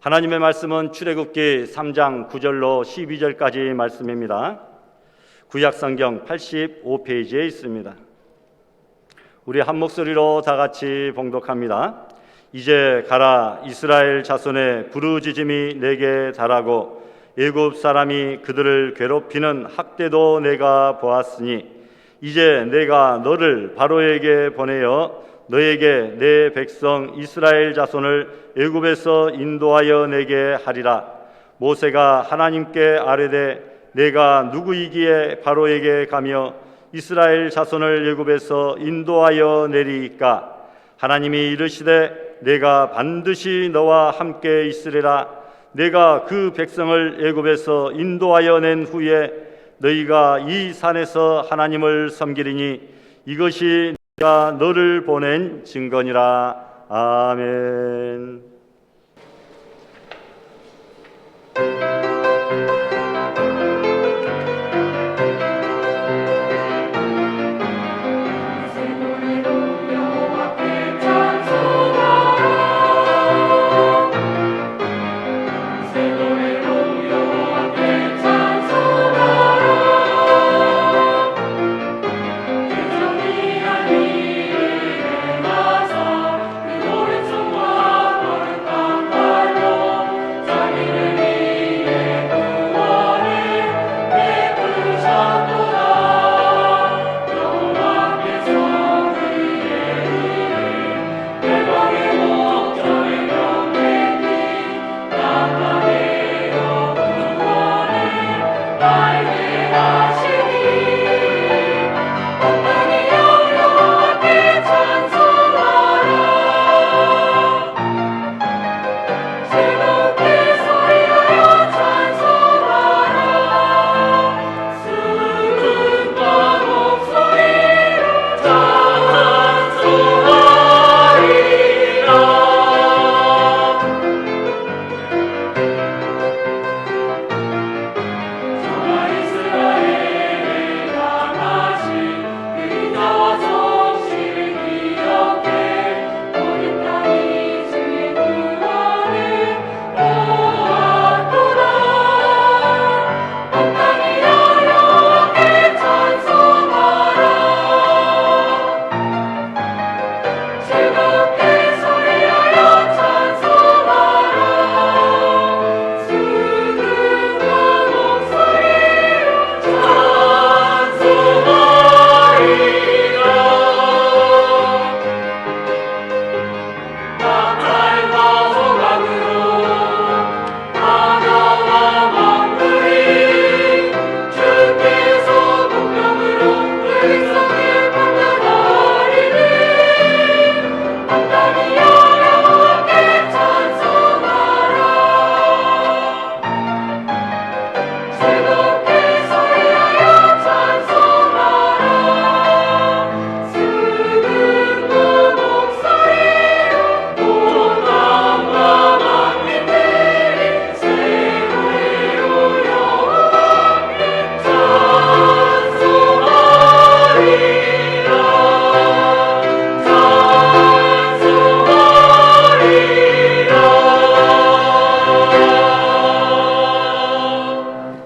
하나님의 말씀은 출애굽기 3장 9절로 12절까지 말씀입니다. 구약성경 85페이지에 있습니다. 우리 한 목소리로 다 같이 봉독합니다. 이제 가라. 이스라엘 자손의 부르짖음이 내게 달하고 애굽 사람이 그들을 괴롭히는 학대도 내가 보았으니 이제 내가 너를 바로에게 보내어 너에게 내 백성 이스라엘 자손을 애굽에서 인도하여 내게 하리라. 모세가 하나님께 아뢰되 내가 누구이기에 바로에게 가며 이스라엘 자손을 애굽에서 인도하여 내리이까? 하나님이 이르시되 내가 반드시 너와 함께 있으리라. 내가 그 백성을 애굽에서 인도하여 낸 후에 너희가 이 산에서 하나님을 섬기리니 이것이 내가 너를 보낸 증거니라. 아멘.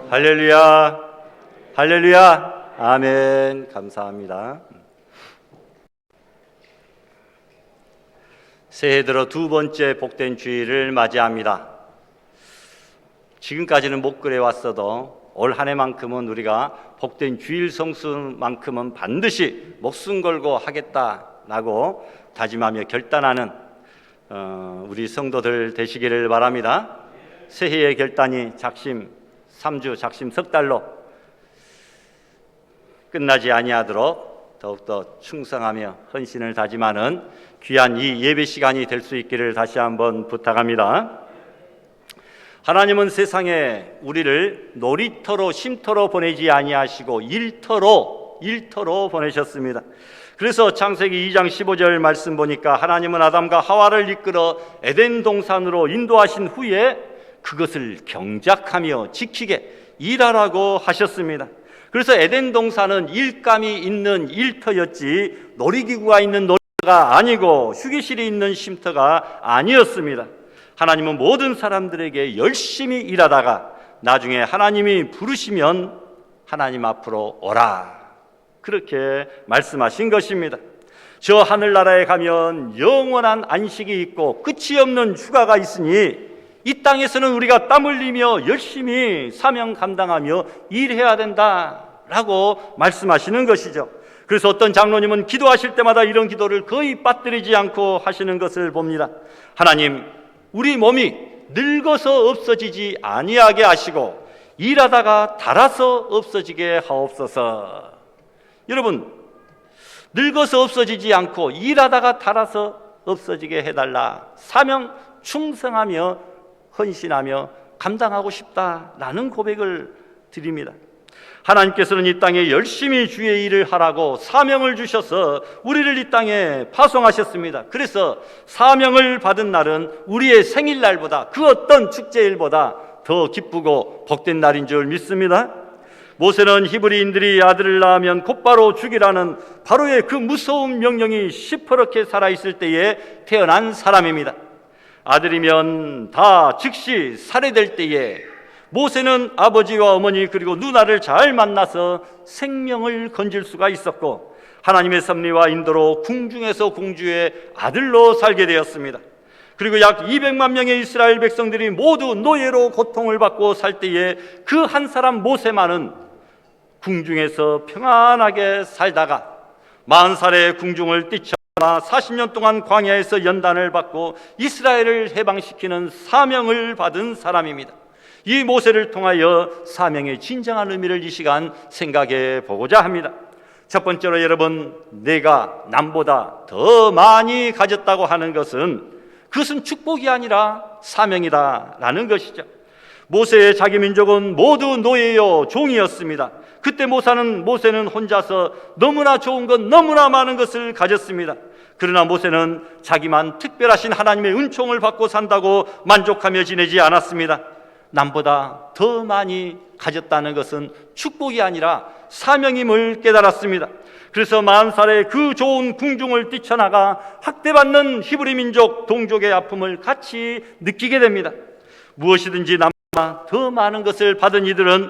할렐루야, 할렐루야, 아멘. 감사합니다. 새해 들어 두 번째 복된 주일을 맞이합니다. 지금까지는 못 그래 왔어도 올 한 해만큼은 우리가 복된 주일 성수만큼은 반드시 목숨 걸고 하겠다라고 다짐하며 결단하는 우리 성도들 되시기를 바랍니다. 새해의 결단이 작심 3주, 작심 석 달로 끝나지 아니하도록 더욱더 충성하며 헌신을 다짐하는 귀한 이 예배 시간이 될 수 있기를 다시 한번 부탁합니다. 하나님은 세상에 우리를 놀이터로 쉼터로 보내지 아니하시고 일터로 보내셨습니다. 그래서 창세기 2장 15절 말씀 보니까 하나님은 아담과 하와를 이끌어 에덴 동산으로 인도하신 후에 그것을 경작하며 지키게 일하라고 하셨습니다. 그래서 에덴 동산은 일감이 있는 일터였지 놀이기구가 있는 놀이터가 아니고 휴게실이 있는 쉼터가 아니었습니다. 하나님은 모든 사람들에게 열심히 일하다가 나중에 하나님이 부르시면 하나님 앞으로 오라, 그렇게 말씀하신 것입니다. 저 하늘나라에 가면 영원한 안식이 있고 끝이 없는 휴가가 있으니 이 땅에서는 우리가 땀 흘리며 열심히 사명 감당하며 일해야 된다라고 말씀하시는 것이죠. 그래서 어떤 장로님은 기도하실 때마다 이런 기도를 거의 빠뜨리지 않고 하시는 것을 봅니다. 하나님, 우리 몸이 늙어서 없어지지 아니하게 하시고 일하다가 닳아서 없어지게 하옵소서. 여러분, 늙어서 없어지지 않고 일하다가 닳아서 없어지게 해달라. 사명 충성하며 헌신하며 감당하고 싶다라는 고백을 드립니다. 하나님께서는 이 땅에 열심히 주의 일을 하라고 사명을 주셔서 우리를 이 땅에 파송하셨습니다. 그래서 사명을 받은 날은 우리의 생일날보다 그 어떤 축제일보다 더 기쁘고 복된 날인 줄 믿습니다. 모세는 히브리인들이 아들을 낳으면 곧바로 죽이라는 바로의 그 무서운 명령이 시퍼렇게 살아있을 때에 태어난 사람입니다. 아들이면 다 즉시 살해될 때에 모세는 아버지와 어머니 그리고 누나를 잘 만나서 생명을 건질 수가 있었고, 하나님의 섭리와 인도로 궁중에서 공주의 아들로 살게 되었습니다. 그리고 약 200만 명의 이스라엘 백성들이 모두 노예로 고통을 받고 살 때에 그 한 사람 모세만은 궁중에서 평안하게 살다가 40살에 궁중을 뛰쳐나 40년 동안 광야에서 연단을 받고 이스라엘을 해방시키는 사명을 받은 사람입니다. 이 모세를 통하여 사명의 진정한 의미를 이 시간 생각해 보고자 합니다. 첫 번째로 여러분, 내가 남보다 더 많이 가졌다고 하는 그것은 축복이 아니라 사명이다라는 것이죠. 모세의 자기 민족은 모두 노예요 종이었습니다. 그때 모세는 혼자서 너무나 좋은 것, 너무나 많은 것을 가졌습니다. 그러나 모세는 자기만 특별하신 하나님의 은총을 받고 산다고 만족하며 지내지 않았습니다. 남보다 더 많이 가졌다는 것은 축복이 아니라 사명임을 깨달았습니다. 그래서 40살에 그 좋은 궁중을 뛰쳐나가 학대받는 히브리 민족 동족의 아픔을 같이 느끼게 됩니다. 무엇이든지 남보다 더 많은 것을 받은 이들은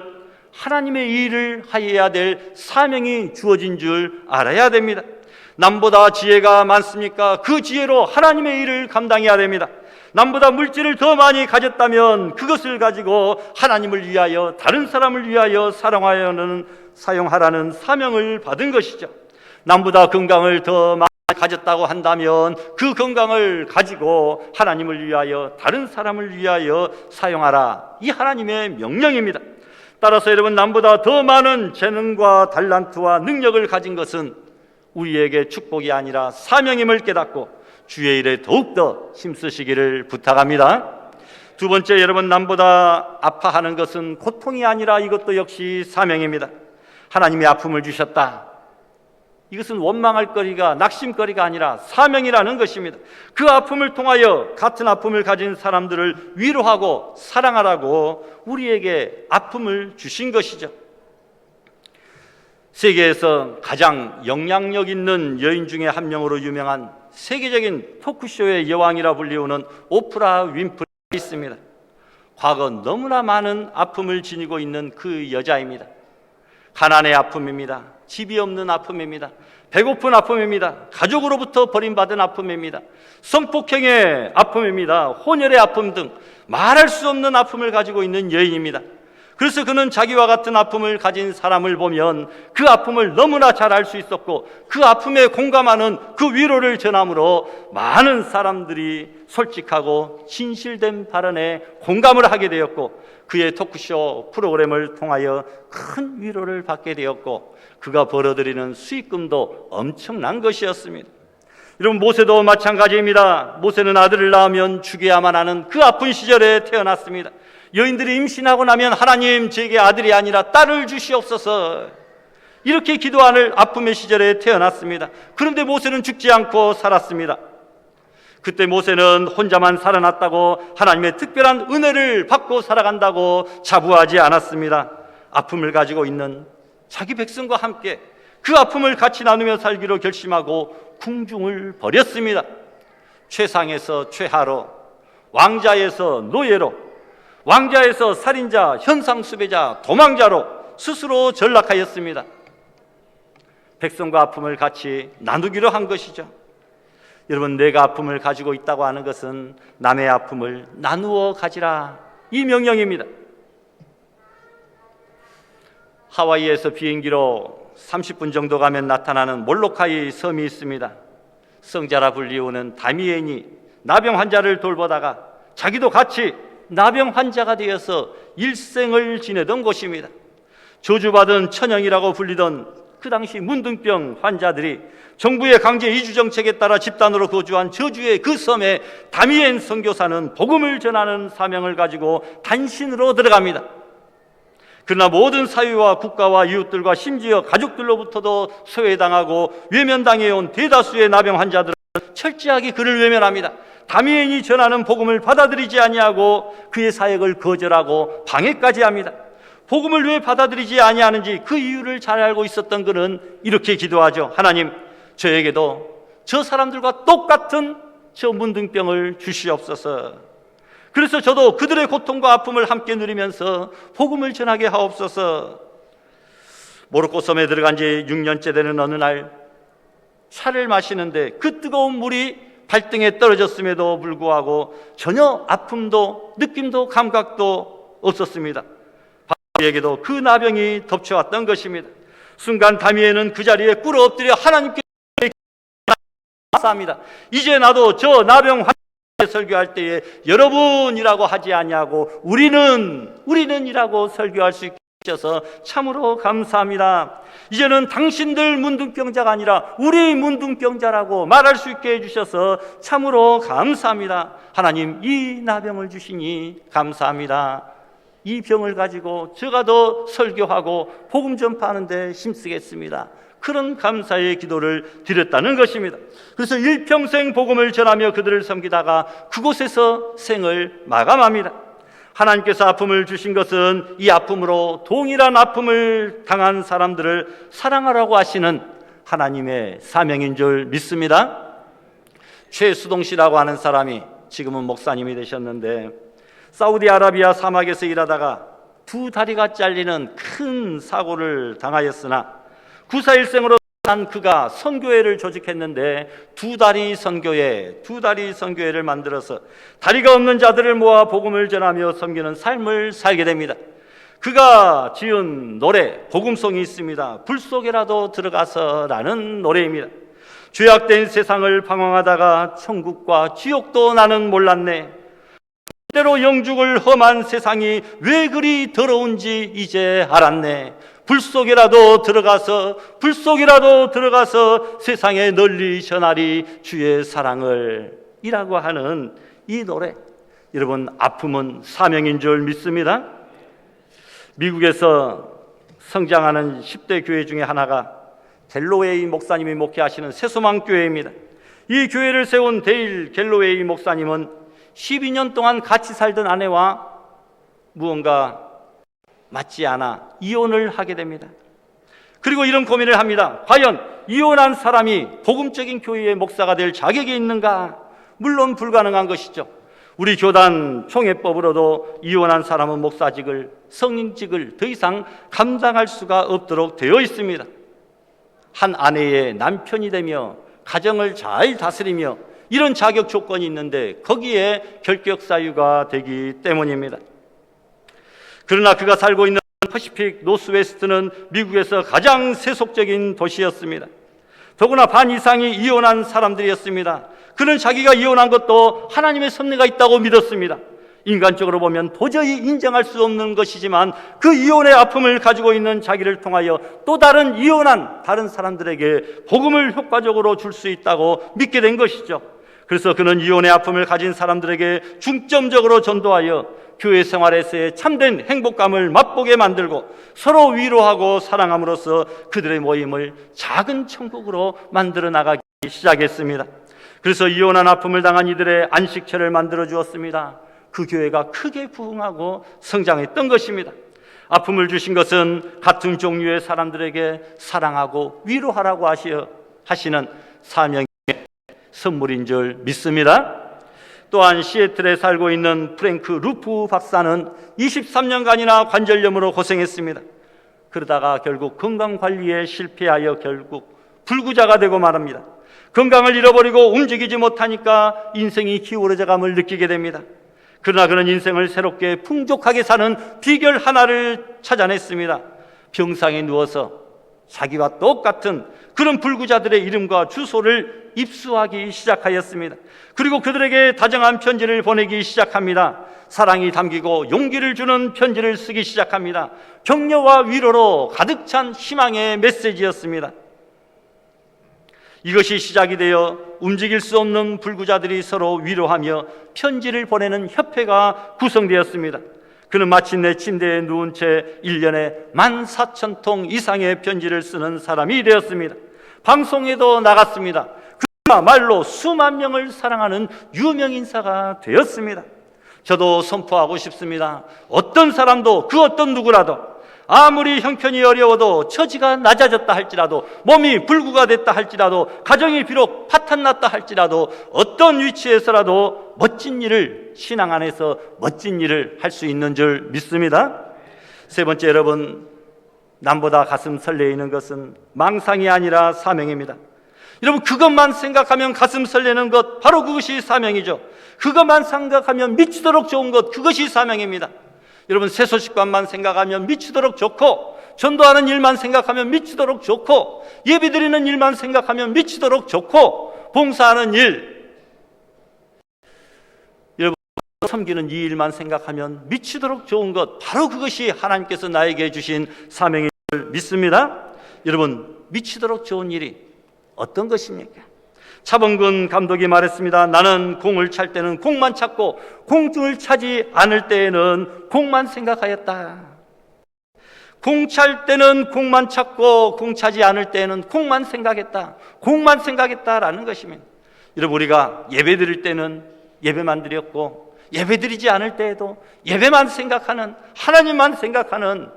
하나님의 일을 하여야 될 사명이 주어진 줄 알아야 됩니다. 남보다 지혜가 많습니까? 그 지혜로 하나님의 일을 감당해야 됩니다. 남보다 물질을 더 많이 가졌다면 그것을 가지고 하나님을 위하여, 다른 사람을 위하여 사용하라는 사명을 받은 것이죠. 남보다 건강을 더 많이 가졌다고 한다면 그 건강을 가지고 하나님을 위하여, 다른 사람을 위하여 사용하라, 이 하나님의 명령입니다. 따라서 여러분, 남보다 더 많은 재능과 달란트와 능력을 가진 것은 우리에게 축복이 아니라 사명임을 깨닫고 주의 일에 더욱더 힘쓰시기를 부탁합니다. 두 번째, 여러분, 남보다 아파하는 것은 고통이 아니라 이것도 역시 사명입니다. 하나님이 아픔을 주셨다. 이것은 원망할 거리가, 낙심거리가 아니라 사명이라는 것입니다. 그 아픔을 통하여 같은 아픔을 가진 사람들을 위로하고 사랑하라고 우리에게 아픔을 주신 것이죠. 세계에서 가장 영향력 있는 여인 중에 한 명으로 유명한 세계적인 토크쇼의 여왕이라 불리우는 오프라 윈프리가 있습니다. 과거 너무나 많은 아픔을 지니고 있는 그 여자입니다. 가난의 아픔입니다. 집이 없는 아픔입니다. 배고픈 아픔입니다. 가족으로부터 버림받은 아픔입니다. 성폭행의 아픔입니다. 혼혈의 아픔 등 말할 수 없는 아픔을 가지고 있는 여인입니다. 그래서 그는 자기와 같은 아픔을 가진 사람을 보면 그 아픔을 너무나 잘 알 수 있었고, 그 아픔에 공감하는 그 위로를 전함으로 많은 사람들이 솔직하고 진실된 발언에 공감을 하게 되었고, 그의 토크쇼 프로그램을 통하여 큰 위로를 받게 되었고, 그가 벌어들이는 수익금도 엄청난 것이었습니다. 여러분, 모세도 마찬가지입니다. 모세는 아들을 낳으면 죽여야만 하는 그 아픈 시절에 태어났습니다. 여인들이 임신하고 나면 하나님, 제게 아들이 아니라 딸을 주시옵소서, 이렇게 기도하는 아픔의 시절에 태어났습니다. 그런데 모세는 죽지 않고 살았습니다. 그때 모세는 혼자만 살아났다고, 하나님의 특별한 은혜를 받고 살아간다고 자부하지 않았습니다. 아픔을 가지고 있는 자기 백성과 함께 그 아픔을 같이 나누며 살기로 결심하고 궁중을 버렸습니다. 최상에서 최하로, 왕자에서 노예로, 왕자에서 살인자, 현상수배자, 도망자로 스스로 전락하였습니다. 백성과 아픔을 같이 나누기로 한 것이죠. 여러분, 내가 아픔을 가지고 있다고 하는 것은 남의 아픔을 나누어 가지라, 이 명령입니다. 하와이에서 비행기로 30분 정도 가면 나타나는 몰로카이 섬이 있습니다. 성자라 불리우는 다미엔이 나병 환자를 돌보다가 자기도 같이 나병 환자가 되어서 일생을 지내던 곳입니다. 저주받은 천형이라고 불리던 그 당시 문둥병 환자들이 정부의 강제 이주 정책에 따라 집단으로 거주한 저주의 그 섬에 다미엔 선교사는 복음을 전하는 사명을 가지고 단신으로 들어갑니다. 그러나 모든 사회와 국가와 이웃들과 심지어 가족들로부터도 소외당하고 외면당해온 대다수의 나병 환자들은 철저하게 그를 외면합니다. 다미엔이 전하는 복음을 받아들이지 아니하고 그의 사역을 거절하고 방해까지 합니다. 복음을 왜 받아들이지 아니하는지 그 이유를 잘 알고 있었던 그는 이렇게 기도하죠. 하나님, 저에게도 저 사람들과 똑같은 저 문둥병을 주시옵소서. 그래서 저도 그들의 고통과 아픔을 함께 누리면서 복음을 전하게 하옵소서. 모로코 섬에 들어간 지 6년째 되는 어느 날 차를 마시는데 그 뜨거운 물이 발등에 떨어졌음에도 불구하고 전혀 아픔도 느낌도 감각도 없었습니다. 바울에게도 그 나병이 덮쳐왔던 것입니다. 순간 다미에는 그 자리에 꿇어 엎드려 하나님께 감사합니다. 이제 나도 저 나병 환자 설교할 때에 여러분이라고 하지 아니하고 우리는이라고 설교할 수 있게 해주셔서 참으로 감사합니다. 이제는 당신들 문둥병자가 아니라 우리 문둥병자라고 말할 수 있게 해주셔서 참으로 감사합니다. 하나님, 이 나병을 주시니 감사합니다. 이 병을 가지고 제가 더 설교하고 복음 전파하는 데 힘쓰겠습니다. 그런 감사의 기도를 드렸다는 것입니다. 그래서 일평생 복음을 전하며 그들을 섬기다가 그곳에서 생을 마감합니다. 하나님께서 아픔을 주신 것은 이 아픔으로 동일한 아픔을 당한 사람들을 사랑하라고 하시는 하나님의 사명인 줄 믿습니다. 최수동 씨라고 하는 사람이 지금은 목사님이 되셨는데 사우디아라비아 사막에서 일하다가 두 다리가 잘리는 큰 사고를 당하였으나 구사일생으로 산 그가 선교회를 조직했는데 두 다리 선교회를 만들어서 다리가 없는 자들을 모아 복음을 전하며 섬기는 삶을 살게 됩니다. 그가 지은 노래, 복음송이 있습니다. 불 속에라도 들어가서라는 노래입니다. 죄악된 세상을 방황하다가 천국과 지옥도 나는 몰랐네. 때로 영죽을 험한 세상이 왜 그리 더러운지 이제 알았네. 불 속이라도 들어가서 세상에 널리 전하리 주의 사랑을 이라고 하는 이 노래, 여러분, 아픔은 사명인 줄 믿습니다. 미국에서 성장하는 10대 교회 중에 하나가 갤로웨이 목사님이 목회하시는 새소망교회입니다. 이 교회를 세운 데일 갤로웨이 목사님은 12년 동안 같이 살던 아내와 무언가 맞지 않아 이혼을 하게 됩니다. 그리고 이런 고민을 합니다. 과연 이혼한 사람이 복음적인 교회의 목사가 될 자격이 있는가? 물론 불가능한 것이죠. 우리 교단 총회법으로도 이혼한 사람은 목사직을, 성인직을 더 이상 감당할 수가 없도록 되어 있습니다. 한 아내의 남편이 되며 가정을 잘 다스리며 이런 자격 조건이 있는데 거기에 결격 사유가 되기 때문입니다. 그러나 그가 살고 있는 퍼시픽 노스웨스트는 미국에서 가장 세속적인 도시였습니다. 더구나 반 이상이 이혼한 사람들이었습니다. 그는 자기가 이혼한 것도 하나님의 섭리가 있다고 믿었습니다. 인간적으로 보면 도저히 인정할 수 없는 것이지만 그 이혼의 아픔을 가지고 있는 자기를 통하여 또 다른 이혼한 다른 사람들에게 복음을 효과적으로 줄 수 있다고 믿게 된 것이죠. 그래서 그는 이혼의 아픔을 가진 사람들에게 중점적으로 전도하여 교회 생활에서의 참된 행복감을 맛보게 만들고 서로 위로하고 사랑함으로써 그들의 모임을 작은 천국으로 만들어 나가기 시작했습니다. 그래서 이혼한 아픔을 당한 이들의 안식처를 만들어 주었습니다. 그 교회가 크게 부흥하고 성장했던 것입니다. 아픔을 주신 것은 같은 종류의 사람들에게 사랑하고 위로하라고 하시는 사명의 선물인 줄 믿습니다. 또한 시애틀에 살고 있는 프랭크 루프 박사는 23년간이나 관절염으로 고생했습니다. 그러다가 결국 건강관리에 실패하여 결국 불구자가 되고 말합니다. 건강을 잃어버리고 움직이지 못하니까 인생이 기울어져감을 느끼게 됩니다. 그러나 그런 인생을 새롭게 풍족하게 사는 비결 하나를 찾아냈습니다. 병상에 누워서 자기와 똑같은 그런 불구자들의 이름과 주소를 입수하기 시작하였습니다. 그리고 그들에게 다정한 편지를 보내기 시작합니다. 사랑이 담기고 용기를 주는 편지를 쓰기 시작합니다. 격려와 위로로 가득 찬 희망의 메시지였습니다. 이것이 시작이 되어 움직일 수 없는 불구자들이 서로 위로하며 편지를 보내는 협회가 구성되었습니다. 그는 마침내 침대에 누운 채 1년에 14,000통 이상의 편지를 쓰는 사람이 되었습니다. 방송에도 나갔습니다. 그야말로 수만 명을 사랑하는 유명인사가 되었습니다. 저도 선포하고 싶습니다. 어떤 사람도 그 어떤 누구라도 아무리 형편이 어려워도 처지가 낮아졌다 할지라도, 몸이 불구가 됐다 할지라도, 가정이 비록 파탄났다 할지라도, 어떤 위치에서라도 멋진 일을, 신앙 안에서 멋진 일을 할 수 있는 줄 믿습니다. 세 번째, 여러분, 남보다 가슴 설레이는 것은 망상이 아니라 사명입니다. 여러분, 그것만 생각하면 가슴 설레는 것, 바로 그것이 사명이죠. 그것만 생각하면 미치도록 좋은 것, 그것이 사명입니다. 여러분, 세소식관만 생각하면 미치도록 좋고, 전도하는 일만 생각하면 미치도록 좋고, 예배드리는 일만 생각하면 미치도록 좋고, 봉사하는 일, 여러분, 섬기는 이 일만 생각하면 미치도록 좋은 것, 바로 그것이 하나님께서 나에게 주신 사명인 줄 믿습니다. 여러분, 미치도록 좋은 일이 어떤 것입니까? 차범근 감독이 말했습니다. 나는 공을 찰 때는 공만 찾고 공을 차지 않을 때에는 공만 생각하였다. 공 찰 때는 공만 찾고 공 차지 않을 때에는 공만 생각했다. 공만 생각했다라는 것입니다. 여러분, 우리가 예배 드릴 때는 예배만 드렸고, 예배 드리지 않을 때에도 예배만 생각하는, 하나님만 생각하는,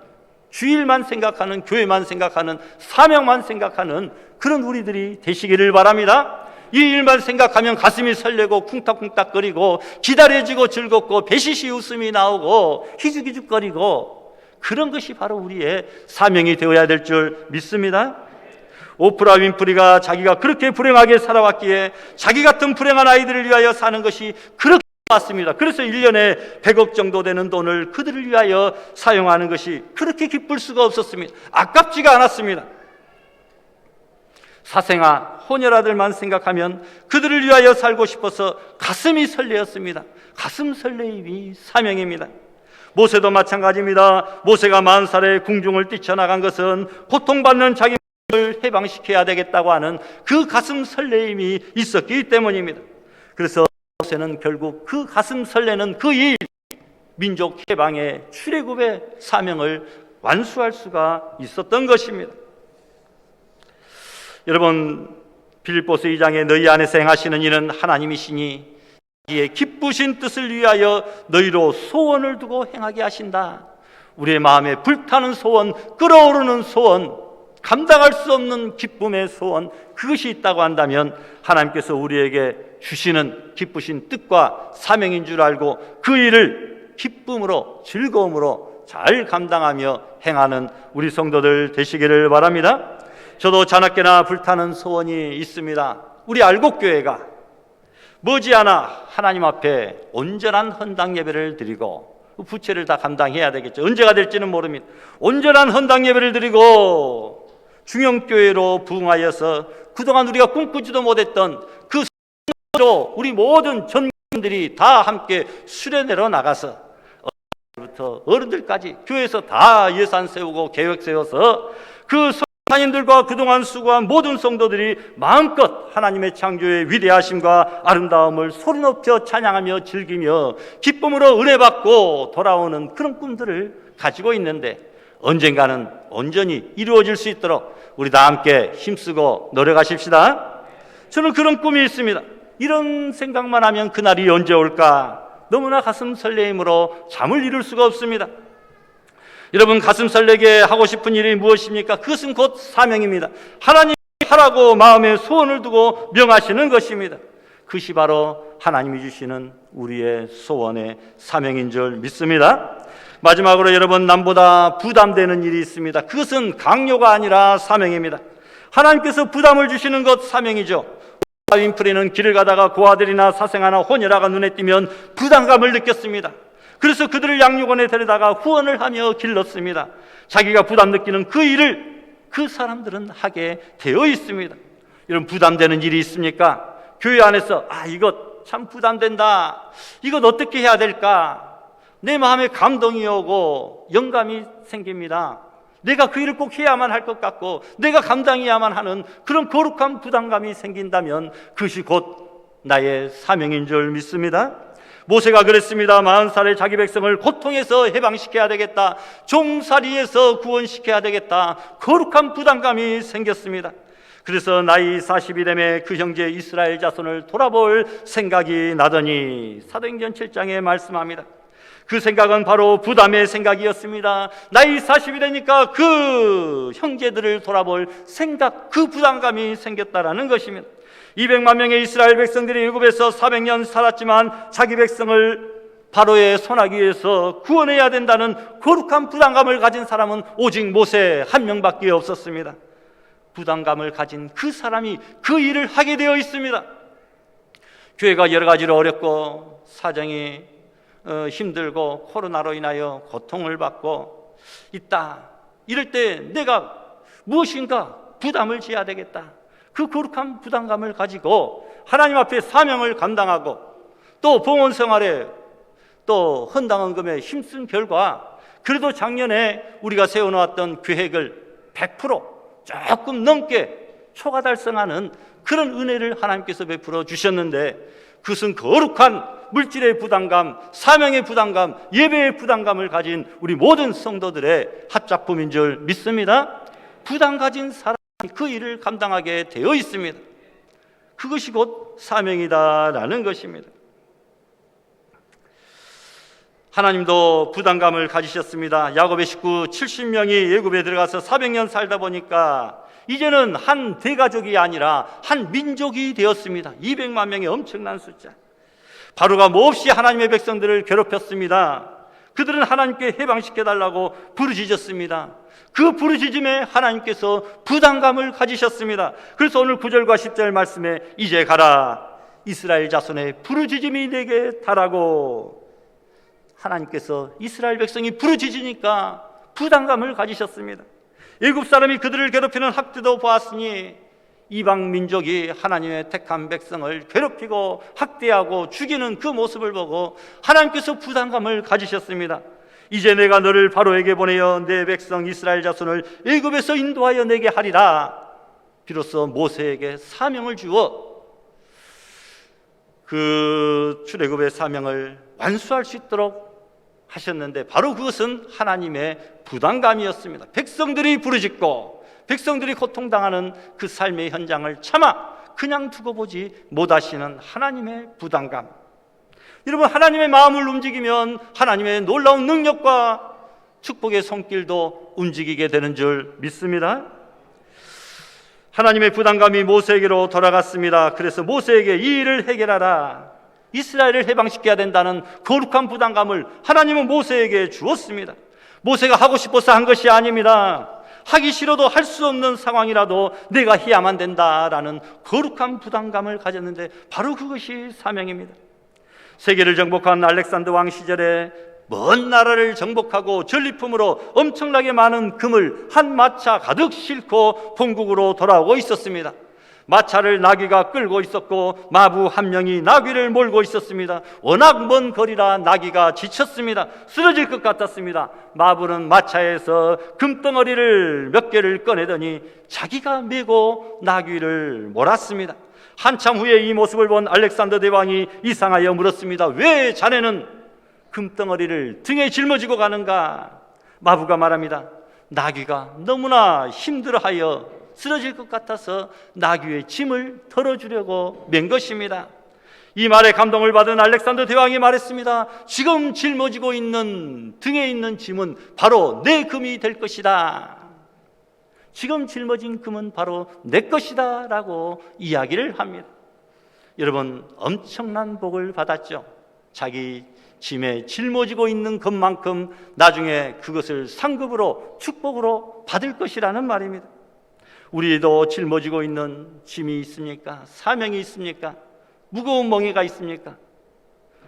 주일만 생각하는, 교회만 생각하는, 사명만 생각하는 그런 우리들이 되시기를 바랍니다. 이 일만 생각하면 가슴이 설레고 쿵딱쿵딱거리고 기다려지고 즐겁고 배시시 웃음이 나오고 희죽희죽거리고, 그런 것이 바로 우리의 사명이 되어야 될 줄 믿습니다. 오프라 윈프리가 자기가 그렇게 불행하게 살아왔기에 자기 같은 불행한 아이들을 위하여 사는 것이 그렇게 맞습니다. 그래서 1년에 100억 정도 되는 돈을 그들을 위하여 사용하는 것이 그렇게 기쁠 수가 없었습니다. 아깝지가 않았습니다. 사생아, 혼혈아들만 생각하면 그들을 위하여 살고 싶어서 가슴이 설레었습니다. 가슴 설레임이 사명입니다. 모세도 마찬가지입니다. 모세가 40살에 궁중을 뛰쳐나간 것은 고통받는 자기 을 해방시켜야 되겠다고 하는 그 가슴 설레임이 있었기 때문입니다. 그래서 모세는 결국 그 가슴 설레는 그 일, 민족 해방의 출애굽의 사명을 완수할 수가 있었던 것입니다. 여러분, 빌립보서 2장에 너희 안에서 행하시는 이는 하나님이시니 자기의 기쁘신 뜻을 위하여 너희로 소원을 두고 행하게 하신다. 우리의 마음에 불타는 소원, 끓어오르는 소원, 감당할 수 없는 기쁨의 소원, 그것이 있다고 한다면 하나님께서 우리에게 주시는 기쁘신 뜻과 사명인 줄 알고 그 일을 기쁨으로, 즐거움으로 잘 감당하며 행하는 우리 성도들 되시기를 바랍니다. 저도 자나깨나 불타는 소원이 있습니다. 우리 알곡교회가 머지않아 하나님 앞에 온전한 헌당 예배를 드리고, 부채를 다 감당해야 되겠죠. 언제가 될지는 모릅니다. 온전한 헌당 예배를 드리고 중형교회로 부흥하여서 그동안 우리가 꿈꾸지도 못했던 그 성도로 우리 모든 전문들이 다 함께 수련회로 나가서 어른부터 어른들까지 교회에서 다 예산 세우고 계획 세워서 그 성도님들과 그동안 수고한 모든 성도들이 마음껏 하나님의 창조의 위대하심과 아름다움을 소리 높여 찬양하며 즐기며 기쁨으로 은혜 받고 돌아오는 그런 꿈들을 가지고 있는데, 언젠가는 온전히 이루어질 수 있도록 우리 다 함께 힘쓰고 노력하십시다. 저는 그런 꿈이 있습니다. 이런 생각만 하면 그날이 언제 올까 너무나 가슴 설레임으로 잠을 이룰 수가 없습니다. 여러분, 가슴 설레게 하고 싶은 일이 무엇입니까? 그것은 곧 사명입니다. 하나님이 하라고 마음에 소원을 두고 명하시는 것입니다. 그것이 바로 하나님이 주시는 우리의 소원의 사명인 줄 믿습니다. 마지막으로 여러분, 남보다 부담되는 일이 있습니다. 그것은 강요가 아니라 사명입니다. 하나님께서 부담을 주시는 것 사명이죠. 윈프리는 길을 가다가 고아들이나 사생아나 혼혈아가 눈에 띄면 부담감을 느꼈습니다. 그래서 그들을 양육원에 데려다가 후원을 하며 길렀습니다. 자기가 부담 느끼는 그 일을 그 사람들은 하게 되어 있습니다. 이런 부담되는 일이 있습니까? 교회 안에서 이것 참 부담된다, 이것 어떻게 해야 될까, 내 마음에 감동이 오고 영감이 생깁니다. 내가 그 일을 꼭 해야만 할 것 같고 내가 감당해야만 하는 그런 거룩한 부담감이 생긴다면 그것이 곧 나의 사명인 줄 믿습니다. 모세가 그랬습니다. 40살에 자기 백성을 고통에서 해방시켜야 되겠다, 종살이에서 구원시켜야 되겠다, 거룩한 부담감이 생겼습니다. 그래서 나이 40이 되매 그 형제 이스라엘 자손을 돌아볼 생각이 나더니, 사도행전 7장에 말씀합니다. 그 생각은 바로 부담의 생각이었습니다. 나이 40이 되니까 그 형제들을 돌아볼 생각, 그 부담감이 생겼다라는 것입니다. 200만 명의 이스라엘 백성들이 애굽에서 400년 살았지만 자기 백성을 바로의 손아귀 에서 구원해야 된다는 거룩한 부담감을 가진 사람은 오직 모세 한 명밖에 없었습니다. 부담감을 가진 그 사람이 그 일을 하게 되어 있습니다. 교회가 여러 가지로 어렵고 사정이 힘들고 코로나로 인하여 고통을 받고 있다. 이럴 때 내가 무엇인가 부담을 져야 되겠다. 그 거룩한 부담감을 가지고 하나님 앞에 사명을 감당하고 또 봉헌 생활에 또 헌당헌금에 힘쓴 결과 그래도 작년에 우리가 세워놓았던 계획을 100% 조금 넘게 초과 달성하는 그런 은혜를 하나님께서 베풀어 주셨는데, 그것은 거룩한 물질의 부담감, 사명의 부담감, 예배의 부담감을 가진 우리 모든 성도들의 합작품인 줄 믿습니다. 부담 가진 사람이 그 일을 감당하게 되어 있습니다. 그것이 곧 사명이다라는 것입니다. 하나님도 부담감을 가지셨습니다. 야곱의 식구 70명이 애굽에 들어가서 400년 살다 보니까 이제는 한 대가족이 아니라 한 민족이 되었습니다. 200만 명의 엄청난 숫자. 바로가 몹시 하나님의 백성들을 괴롭혔습니다. 그들은 하나님께 해방시켜달라고 부르짖었습니다. 그 부르짖음에 하나님께서 부담감을 가지셨습니다. 그래서 오늘 9절과 10절 말씀에 이제 가라, 이스라엘 자손의 부르짖음이 내게 달하고, 하나님께서 이스라엘 백성이 부르짖으니까 부담감을 가지셨습니다. 애굽 사람이 그들을 괴롭히는 학대도 보았으니 이방 민족이 하나님의 택한 백성을 괴롭히고 학대하고 죽이는 그 모습을 보고 하나님께서 부담감을 가지셨습니다. 이제 내가 너를 바로에게 보내어 내 백성 이스라엘 자손을 애굽에서 인도하여 내게 하리라. 비로소 모세에게 사명을 주어 그 출애굽의 사명을 완수할 수 있도록 하셨는데, 바로 그것은 하나님의 부담감이었습니다. 백성들이 부르짖고 백성들이 고통당하는 그 삶의 현장을 차마 그냥 두고 보지 못하시는 하나님의 부담감. 여러분, 하나님의 마음을 움직이면 하나님의 놀라운 능력과 축복의 손길도 움직이게 되는 줄 믿습니다. 하나님의 부담감이 모세에게로 돌아갔습니다. 그래서 모세에게 이 일을 해결하라, 이스라엘을 해방시켜야 된다는 거룩한 부담감을 하나님은 모세에게 주었습니다. 모세가 하고 싶어서 한 것이 아닙니다. 하기 싫어도 할 수 없는 상황이라도 내가 해야만 된다라는 거룩한 부담감을 가졌는데, 바로 그것이 사명입니다. 세계를 정복한 알렉산더 왕 시절에 먼 나라를 정복하고 전리품으로 엄청나게 많은 금을 한 마차 가득 싣고 본국으로 돌아오고 있었습니다. 마차를 나귀가 끌고 있었고 마부 한 명이 나귀를 몰고 있었습니다. 워낙 먼 거리라 나귀가 지쳤습니다. 쓰러질 것 같았습니다. 마부는 마차에서 금덩어리를 몇 개를 꺼내더니 자기가 메고 나귀를 몰았습니다. 한참 후에 이 모습을 본 알렉산더 대왕이 이상하여 물었습니다. 왜 자네는 금덩어리를 등에 짊어지고 가는가? 마부가 말합니다. 나귀가 너무나 힘들어하여 쓰러질 것 같아서 나귀의 짐을 덜어주려고 맨 것입니다. 이 말에 감동을 받은 알렉산더 대왕이 말했습니다. 지금 짊어지고 있는 등에 있는 짐은 바로 내 금이 될 것이다. 지금 짊어진 금은 바로 내 것이다 라고 이야기를 합니다. 여러분, 엄청난 복을 받았죠. 자기 짐에 짊어지고 있는 것만큼 나중에 그것을 상급으로, 축복으로 받을 것이라는 말입니다. 우리도 짊어지고 있는 짐이 있습니까? 사명이 있습니까? 무거운 멍에가 있습니까?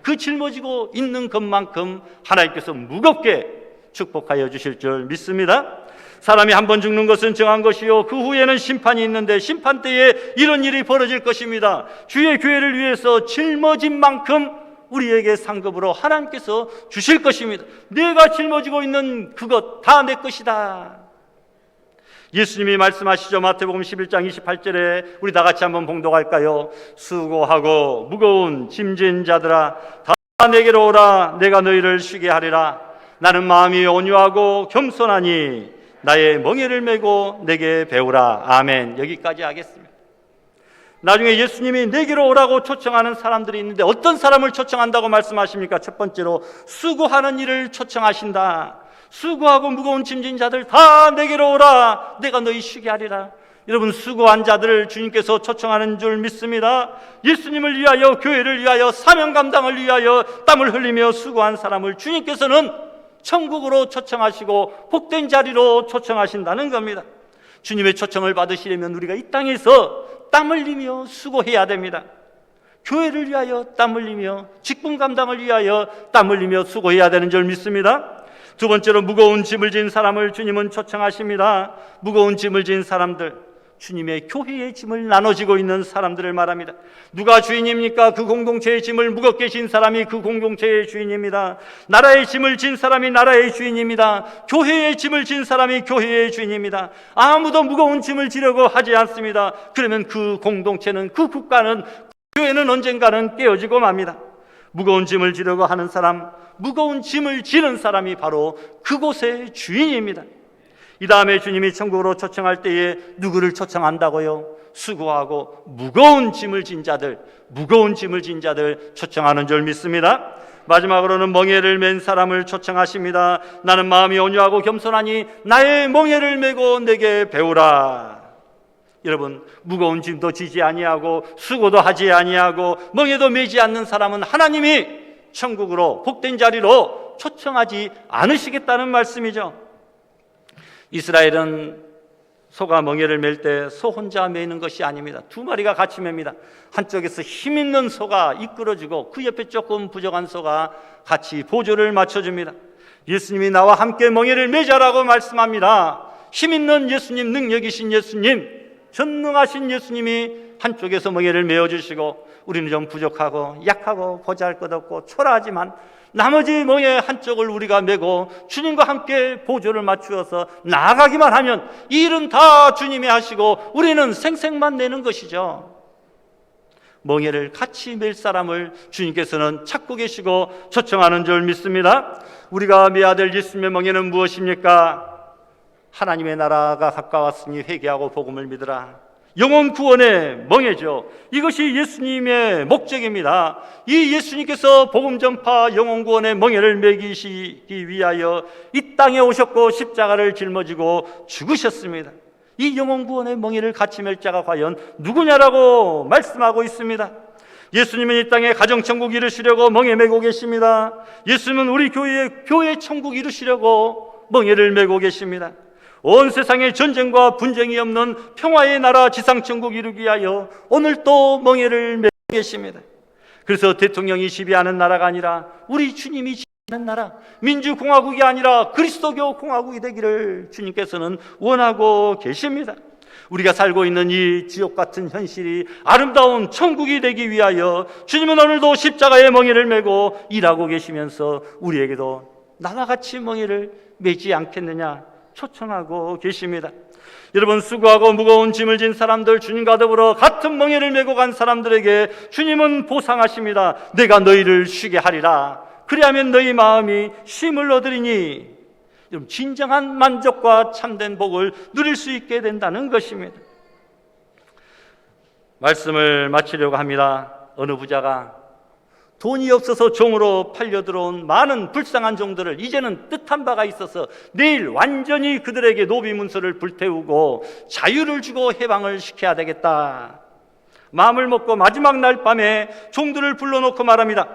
그 짊어지고 있는 것만큼 하나님께서 무겁게 축복하여 주실 줄 믿습니다. 사람이 한 번 죽는 것은 정한 것이요 그 후에는 심판이 있는데 심판 때에 이런 일이 벌어질 것입니다. 주의 교회를 위해서 짊어진 만큼 우리에게 상급으로 하나님께서 주실 것입니다. 내가 짊어지고 있는 그것 다 내 것이다. 예수님이 말씀하시죠. 마태복음 11장 28절에 우리 다 같이 한번 봉독할까요? 수고하고 무거운 짐진 자들아 다 내게로 오라. 내가 너희를 쉬게 하리라. 나는 마음이 온유하고 겸손하니 나의 멍에를 메고 내게 배우라. 아멘. 여기까지 하겠습니다. 나중에 예수님이 내게로 오라고 초청하는 사람들이 있는데 어떤 사람을 초청한다고 말씀하십니까? 첫 번째로 수고하는 일을 초청하신다. 수고하고 무거운 짐진 자들 다 내게로 오라. 내가 너희 쉬게 하리라. 여러분, 수고한 자들을 주님께서 초청하는 줄 믿습니다. 예수님을 위하여, 교회를 위하여, 사명 감당을 위하여 땀을 흘리며 수고한 사람을 주님께서는 천국으로 초청하시고 복된 자리로 초청하신다는 겁니다. 주님의 초청을 받으시려면 우리가 이 땅에서 땀 흘리며 수고해야 됩니다. 교회를 위하여 땀 흘리며, 직분 감당을 위하여 땀 흘리며 수고해야 되는 줄 믿습니다. 두 번째로 무거운 짐을 진 사람을 주님은 초청하십니다. 무거운 짐을 진 사람들, 주님의 교회의 짐을 나눠지고 있는 사람들을 말합니다. 누가 주인입니까? 그 공동체의 짐을 무겁게 진 사람이 그 공동체의 주인입니다. 나라의 짐을 진 사람이 나라의 주인입니다. 교회의 짐을 진 사람이 교회의 주인입니다. 아무도 무거운 짐을 지려고 하지 않습니다. 그러면 그 공동체는, 그 국가는, 교회는 언젠가는 깨어지고 맙니다. 무거운 짐을 지려고 하는 사람, 무거운 짐을 지는 사람이 바로 그곳의 주인입니다. 이 다음에 주님이 천국으로 초청할 때에 누구를 초청한다고요? 수고하고 무거운 짐을 진 자들, 무거운 짐을 진 자들 초청하는 줄 믿습니다. 마지막으로는 멍에를 맨 사람을 초청하십니다. 나는 마음이 온유하고 겸손하니 나의 멍에를 메고 내게 배우라. 여러분, 무거운 짐도 지지 아니하고 수고도 하지 아니하고 멍에도 메지 않는 사람은 하나님이 천국으로, 복된 자리로 초청하지 않으시겠다는 말씀이죠. 이스라엘은 소가 멍에를 맬 때 소 혼자 매는 것이 아닙니다. 두 마리가 같이 맵니다. 한쪽에서 힘 있는 소가 이끌어주고 그 옆에 조금 부족한 소가 같이 보조를 맞춰줍니다. 예수님이 나와 함께 멍에를 매자라고 말씀합니다. 힘 있는 예수님, 능력이신 예수님, 전능하신 예수님이 한쪽에서 멍에를 메어주시고 우리는 좀 부족하고 약하고 보잘것없고 초라하지만 나머지 멍에 한쪽을 우리가 메고 주님과 함께 보조를 맞추어서 나아가기만 하면 이 일은 다 주님이 하시고 우리는 생색만 내는 것이죠. 멍에를 같이 맬 사람을 주님께서는 찾고 계시고 초청하는 줄 믿습니다. 우리가 메야 될 예수님의 멍에는 무엇입니까? 하나님의 나라가 가까웠으니 회개하고 복음을 믿으라. 영혼 구원의 멍에죠. 이것이 예수님의 목적입니다. 이 예수님께서 복음 전파 영혼 구원의 멍에를 매기시기 위하여 이 땅에 오셨고 십자가를 짊어지고 죽으셨습니다. 이 영혼 구원의 멍에를 같이 맬 자가 과연 누구냐라고 말씀하고 있습니다. 예수님은 이 땅에 가정천국 이루시려고 멍에 메고 계십니다. 예수님은 우리 교회 천국 이루시려고 멍에를 메고 계십니다. 온 세상에 전쟁과 분쟁이 없는 평화의 나라 지상천국 이루기 위하여 오늘 또 멍에를 메고 계십니다. 그래서 대통령이 지배하는 나라가 아니라 우리 주님이 지배하는 나라, 민주공화국이 아니라 그리스도교 공화국이 되기를 주님께서는 원하고 계십니다. 우리가 살고 있는 이 지옥 같은 현실이 아름다운 천국이 되기 위하여 주님은 오늘도 십자가의 멍에를 메고 일하고 계시면서 우리에게도 나와 같이 멍에를 메지 않겠느냐 초청하고 계십니다. 여러분, 수고하고 무거운 짐을 진 사람들, 주님과 더불어 같은 멍에를 메고 간 사람들에게 주님은 보상하십니다. 내가 너희를 쉬게 하리라. 그리하면 너희 마음이 쉼을 얻으리니, 여러분, 진정한 만족과 참된 복을 누릴 수 있게 된다는 것입니다. 말씀을 마치려고 합니다. 어느 부자가 돈이 없어서 종으로 팔려 들어온 많은 불쌍한 종들을 이제는 뜻한 바가 있어서 내일 완전히 그들에게 노비 문서를 불태우고 자유를 주고 해방을 시켜야 되겠다. 마음을 먹고 마지막 날 밤에 종들을 불러놓고 말합니다.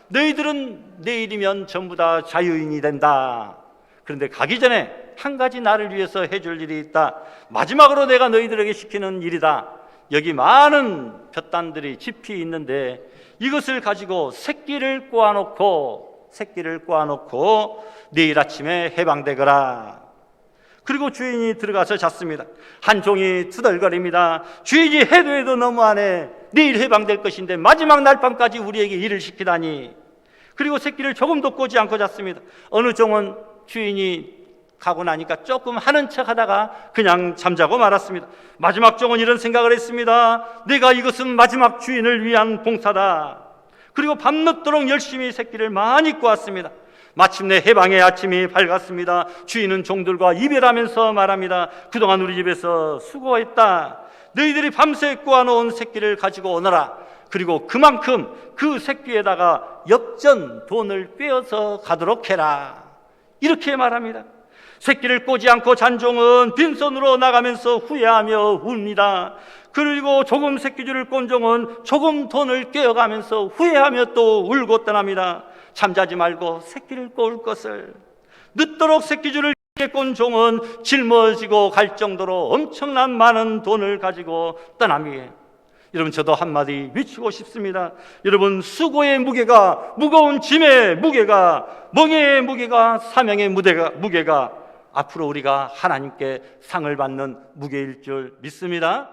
너희들은 내일이면 전부 다 자유인이 된다. 그런데 가기 전에 한 가지 나를 위해서 해줄 일이 있다. 마지막으로 내가 너희들에게 시키는 일이다. 여기 많은 볕단들이 짚이 있는데 이것을 가지고 새끼를 꼬아놓고 내일 아침에 해방되거라. 그리고 주인이 들어가서 잤습니다. 한 종이 투덜거립니다. 주인이 해도 너무하네. 내일 해방될 것인데 마지막 날밤까지 우리에게 일을 시키다니. 그리고 새끼를 조금도 꼬지 않고 잤습니다. 어느 종은 주인이 가고 나니까 조금 하는 척 하다가 그냥 잠자고 말았습니다. 마지막 종은 이런 생각을 했습니다. 내가 이것은 마지막 주인을 위한 봉사다. 그리고 밤늦도록 열심히 새끼를 많이 꼬았습니다. 마침내 해방의 아침이 밝았습니다. 주인은 종들과 이별하면서 말합니다. 그동안 우리 집에서 수고했다. 너희들이 밤새 꼬아놓은 새끼를 가지고 오너라. 그리고 그만큼 그 새끼에다가 엽전 돈을 꿰어서 가도록 해라. 이렇게 말합니다. 새끼를 꼬지 않고 잔 종은 빈손으로 나가면서 후회하며 웁니다. 그리고 조금 새끼줄을 꼰 종은 조금 돈을 꿰어가면서 후회하며 또 울고 떠납니다. 잠자지 말고 새끼를 꼬을 것을. 늦도록 새끼줄을 꼰 종은 짊어지고 갈 정도로 엄청난 많은 돈을 가지고 떠납니다. 여러분, 저도 한마디 외치고 싶습니다. 여러분, 수고의 무게가, 무거운 짐의 무게가, 멍에의 무게가, 사명의 무게가 앞으로 우리가 하나님께 상을 받는 무게일 줄 믿습니다.